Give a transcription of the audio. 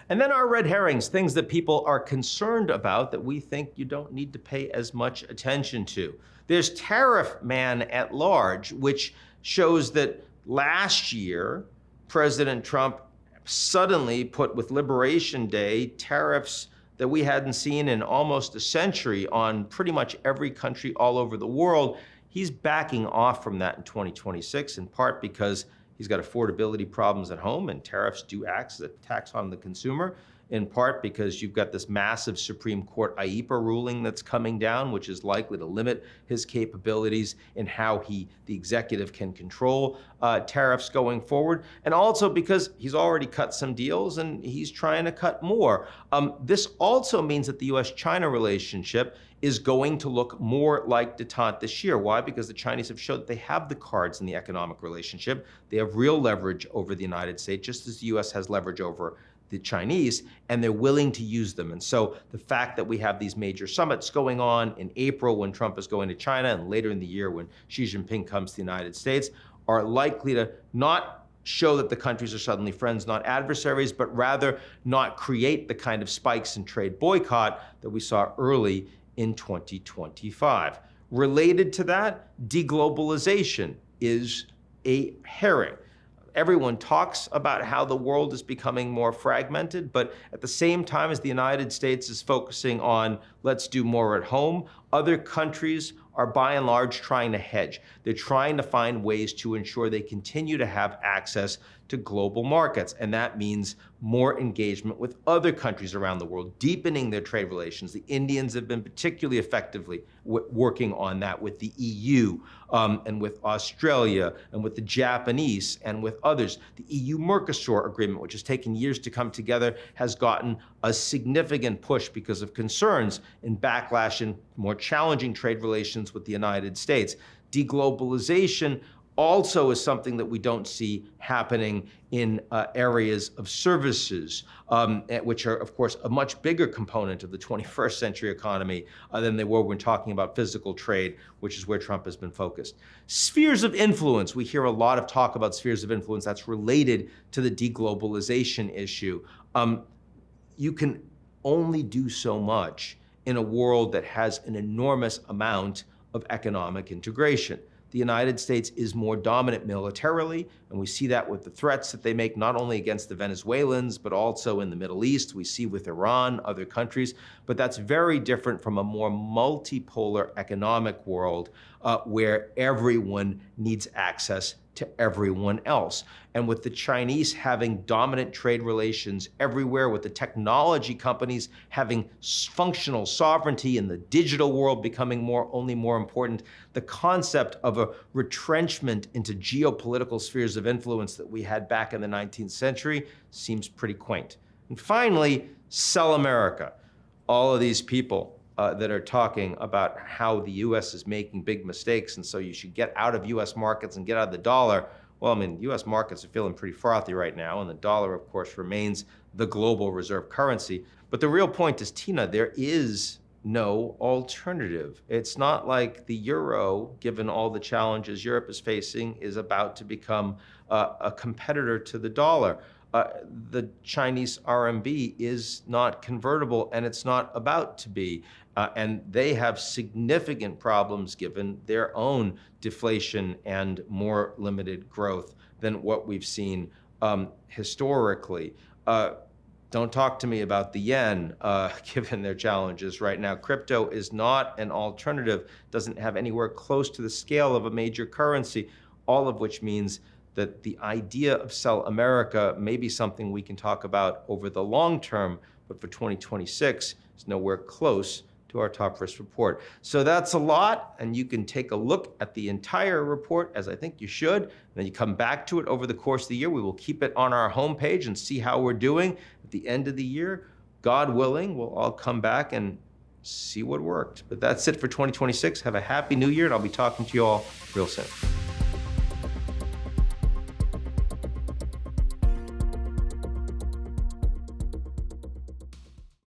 And then our red herrings, things that people are concerned about that we think you don't need to pay as much attention to. There's Tariff Man at large, which shows that last year, President Trump suddenly put with Liberation Day tariffs that we hadn't seen in almost a century on pretty much every country all over the world. He's backing off from that in 2026, in part because he's got affordability problems at home, and tariffs do act as a tax on the consumer, in part because you've got this massive Supreme Court IEEPA ruling that's coming down, which is likely to limit his capabilities in how the executive can control tariffs going forward, and also because he's already cut some deals and he's trying to cut more. This also means that the US-China relationship is going to look more like detente this year. Why? Because the Chinese have showed that they have the cards in the economic relationship. They have real leverage over the United States, just as the US has leverage over the Chinese, and they're willing to use them. And so the fact that we have these major summits going on in April when Trump is going to China, and later in the year when Xi Jinping comes to the United States, are likely to not show that the countries are suddenly friends, not adversaries, but rather not create the kind of spikes in trade boycott that we saw early in 2025. Related to that, deglobalization is a herring. Everyone talks about how the world is becoming more fragmented, but at the same time as the United States is focusing on let's do more at home, other countries are by and large trying to hedge. They're trying to find ways to ensure they continue to have access to global markets. And that means more engagement with other countries around the world, deepening their trade relations. The Indians have been particularly effectively working on that with the EU and with Australia and with the Japanese and with others. The EU-Mercosur agreement, which has taken years to come together, has gotten a significant push because of concerns in backlash and more challenging trade relations with the United States. Deglobalization also is something that we don't see happening in areas of services, which are, of course, a much bigger component of the 21st century economy than they were when talking about physical trade, which is where Trump has been focused. Spheres of influence. We hear a lot of talk about spheres of influence that's related to the deglobalization issue. You can only do so much in a world that has an enormous amount of economic integration. The United States is more dominant militarily, and we see that with the threats that they make not only against the Venezuelans, but also in the Middle East. We see with Iran, other countries, but that's very different from a more multipolar economic world where everyone needs access to everyone else. And with the Chinese having dominant trade relations everywhere, with the technology companies having functional sovereignty and the digital world becoming only more important, the concept of a retrenchment into geopolitical spheres of influence that we had back in the 19th century seems pretty quaint. And finally, sell America. All of these people that are talking about how the US is making big mistakes, and so you should get out of US markets and get out of the dollar. Well, I mean, US markets are feeling pretty frothy right now, and the dollar, of course, remains the global reserve currency. But the real point is, Tina, there is no alternative. It's not like the euro, given all the challenges Europe is facing, is about to become a competitor to the dollar. The Chinese RMB is not convertible, and it's not about to be. And they have significant problems given their own deflation and more limited growth than what we've seen historically. Don't talk to me about the yen, given their challenges right now. Crypto is not an alternative, doesn't have anywhere close to the scale of a major currency, all of which means that the idea of sell America may be something we can talk about over the long term, but for 2026, it's nowhere close to our top risk report. So that's a lot, and you can take a look at the entire report, as I think you should, and then you come back to it over the course of the year. We will keep it on our homepage and see how we're doing at the end of the year. God willing, we'll all come back and see what worked. But that's it for 2026. Have a happy new year, and I'll be talking to you all real soon.